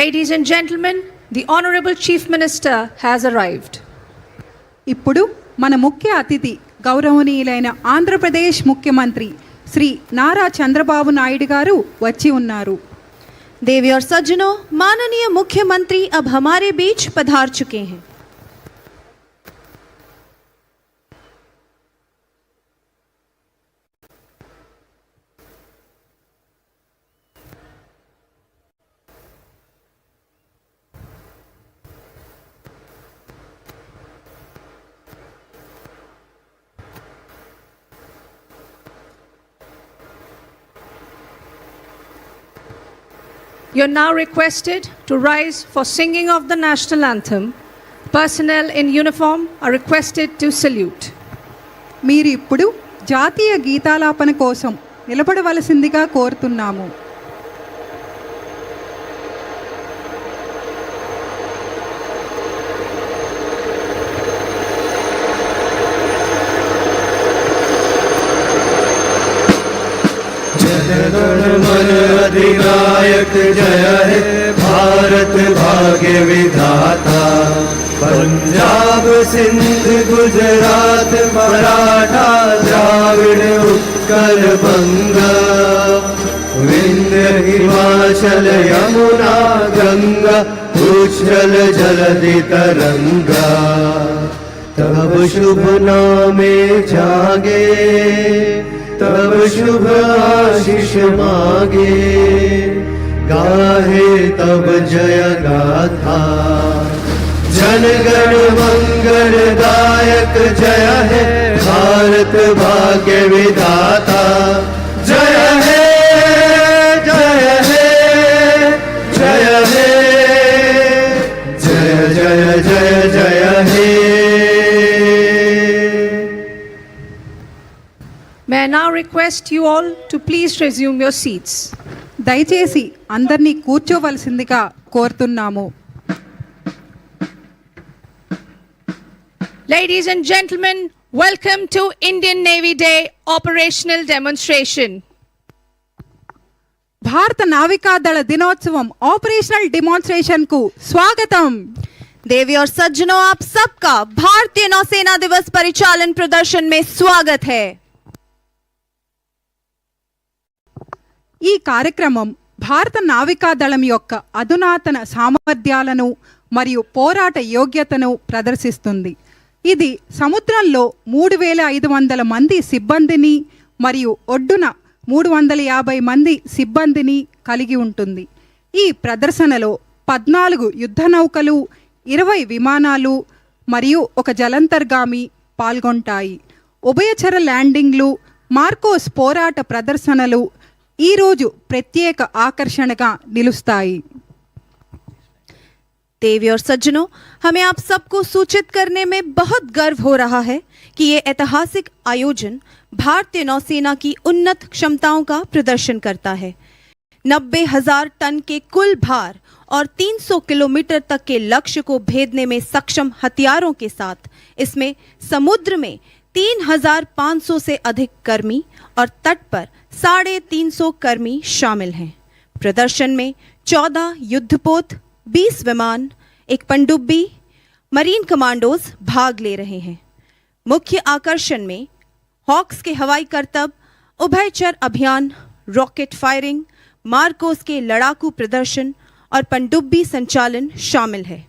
Ladies and gentlemen, the Honorable Chief Minister has arrived. ఇప్పుడు మన ముఖ్య అతిథి గౌరవనీయులైన ఆంధ్రప్రదేశ్ ముఖ్యమంత్రి శ్రీ నారా చంద్రబాబు నాయుడు గారు వచ్చి ఉన్నారు. देवी और सज्जनों, माननीय मुख्यमंत्री अब हमारे बीच पधार चुके हैं. You are now requested to rise for singing of the national anthem. Personnel in uniform are requested to salute. మీరు ఇప్పుడు జాతీయ గీతాలాపన కోసం నిలబడవలసిందిగా కోరుతున్నాము. अधिनायक जय हे भारत भाग्य विधाता. पंजाब सिंध गुजरात मराठा द्राविड़ उत्कल बंगा. विंध्य हिमाचल यमुना गंगा उच्छल जलधि तरंगा. तब शुभ नामे जागे तब शुभ आशीष मागे. गाहे तब जय गाथा. जनगण मंगल दायक जय हे भारत भाग्य विधाता. जय हे जय हे जय हे जय जय जय जय हे. May I now request you all to please resume your seats. దయచేసి అందరినీ కూర్చోవలసిందిగా కోరుతున్నాము. Ladies and gentlemen, welcome to Indian Navy Day operational demonstration. భారత నావికాదళ దినోత్సవం ఆపరేషనల్ డెమోన్స్ట్రేషన్ కు స్వాగతం. देवी और सज्जनों, आप सबका भारतीय नौसेना दिवस परिचालन प्रदर्शन में स्वागत है. ఈ కార్యక్రమం భారత నావికాదళం యొక్క అధునాతన సామర్థ్యాలను మరియు పోరాట యోగ్యతను ప్రదర్శిస్తుంది. ఇది సముద్రంలో 3500 మంది సిబ్బందిని మరియు ఒడ్డున 350 మంది సిబ్బందిని కలిగి ఉంటుంది. ఈ ప్రదర్శనలో 14 యుద్ధ నౌకలు, 20 విమానాలు మరియు ఒక జలంతర్గామి పాల్గొంటాయి. ఉభయచర ల్యాండింగ్లు, మార్కోస్ పోరాట ప్రదర్శనలు ఈ రోజు ప్రత్యేక ఆకర్షణగా నిలుస్తాయి. देवी और सज्जनों, हमें आप सबको सूचित करने में बहुत गर्व हो रहा है कि ये ऐतिहासिक आयोजन भारतीय नौसेना की उन्नत क्षमताओं का प्रदर्शन करता है. 90,000 टन के कुल भार और 300 किलोमीटर तक के लक्ष्य को भेदने में सक्षम हथियारों के साथ इसमें समुद्र में 3,500 से अधिक कर्मी और तट पर 350 कर्मी शामिल हैं. प्रदर्शन में 14 युद्धपोत, 20 विमान, एक पनडुब्बी, मरीन कमांडोज भाग ले रहे हैं. मुख्य आकर्षण में हॉक्स के हवाई करतब, उभयचर अभियान, रॉकेट फायरिंग, मार्कोस के लड़ाकू प्रदर्शन और पनडुब्बी संचालन शामिल है.